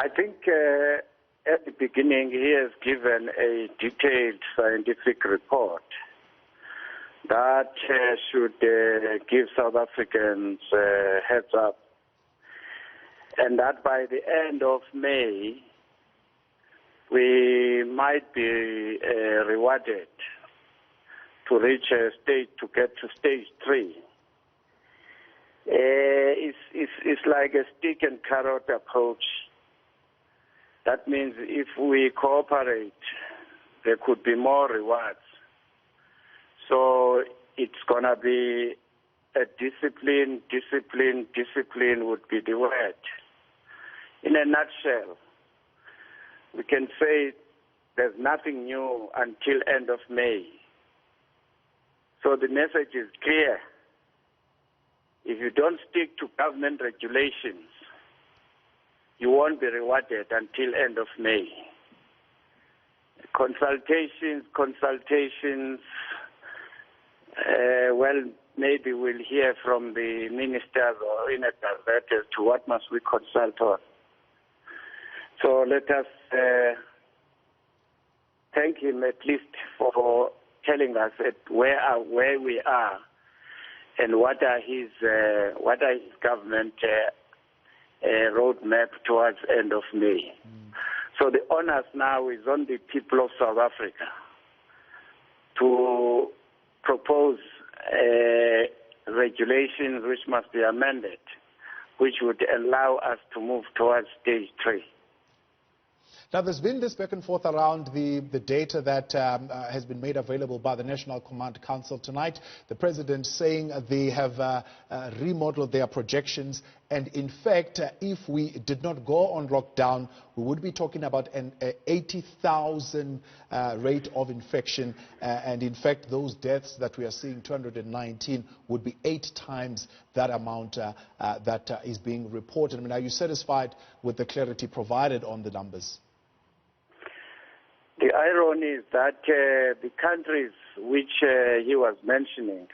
I think at the beginning he has given a detailed scientific report that should give South Africans heads up, and that by the end of May we might be rewarded to reach a stage, to get to stage 3. It's like a stick and carrot approach. That means if we cooperate, there could be more rewards. So it's going to be a discipline would be the word. In a nutshell, we can say there's nothing new until end of May. So the message is clear. If you don't stick to government regulations, you won't be rewarded until end of May. Consultations, well, maybe we'll hear from the ministers or in a gazette as to what must we consult on. So let us thank him at least for telling us where we are and what are his government roadmap towards end of May. So the onus now is on the people of South Africa to propose regulations which must be amended, which would allow us to move towards stage 3. Now, there's been this back and forth around the data that has been made available by the National Command Council tonight. The President saying they have remodeled their projections, and in fact, if we did not go on lockdown, we would be talking about an 80,000 rate of infection, and in fact, those deaths that we are seeing, 219, would be 8 times that amount that is being reported. I mean, are you satisfied with the clarity provided on the numbers? The irony is that the countries which he was mentioning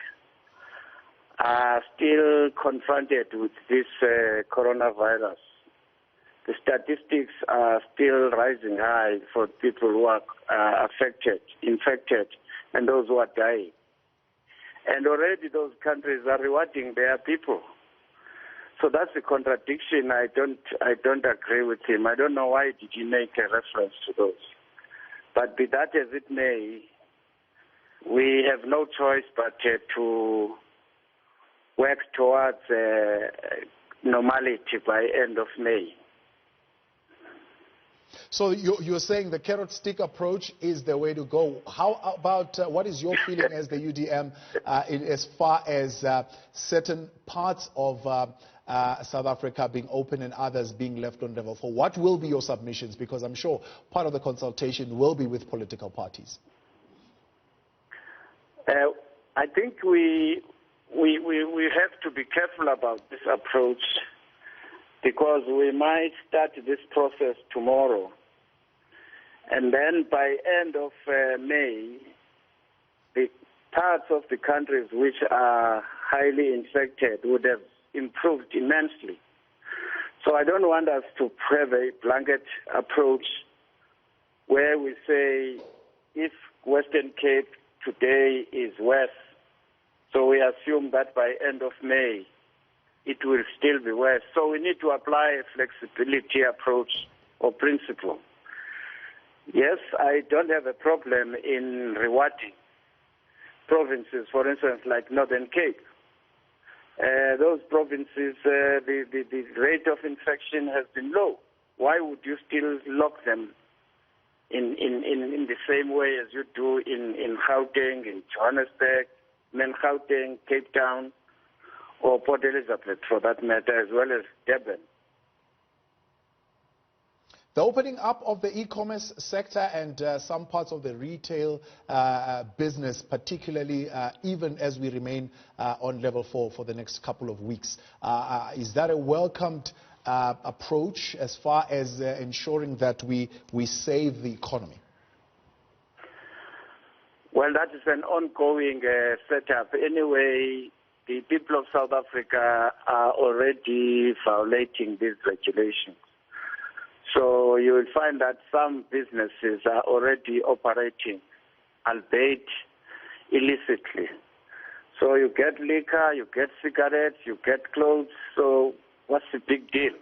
are still confronted with this coronavirus. The statistics are still rising high for people who are infected, and those who are dying. And already those countries are rewarding their people. So that's a contradiction. I don't agree with him. I don't know why did he make a reference to those. But be that as it may, we have no choice but to work towards normality by end of May. So you're saying the carrot stick approach is the way to go. How about what is your feeling as the UDM as far as certain parts of South Africa being open and others being left on level 4? What will be your submissions? Because I'm sure part of the consultation will be with political parties. I think we have to be careful about this approach, because we might start this process tomorrow, and then by end of May, the parts of the countries which are highly infected would have improved immensely. So I don't want us to have a blanket approach where we say if Western Cape today is worse, so we assume that by end of May it will still be worse. So we need to apply a flexibility approach or principle. Yes, I don't have a problem in rewarding provinces, for instance, like Northern Cape. Those provinces, the rate of infection has been low. Why would you still lock them in the same way as you do in Gauteng, in Johannesburg, Gauteng, Cape Town, or Port Elizabeth, for that matter, as well as Durban? The opening up of the e-commerce sector and some parts of the retail business, particularly even as we remain on level 4 for the next couple of weeks, is that a welcomed approach as far as ensuring that we save the economy? Well, that is an ongoing setup. Anyway, the people of South Africa are already violating these regulations. So So you will find that some businesses are already operating, albeit illicitly. So you get liquor, you get cigarettes, you get clothes. So what's the big deal?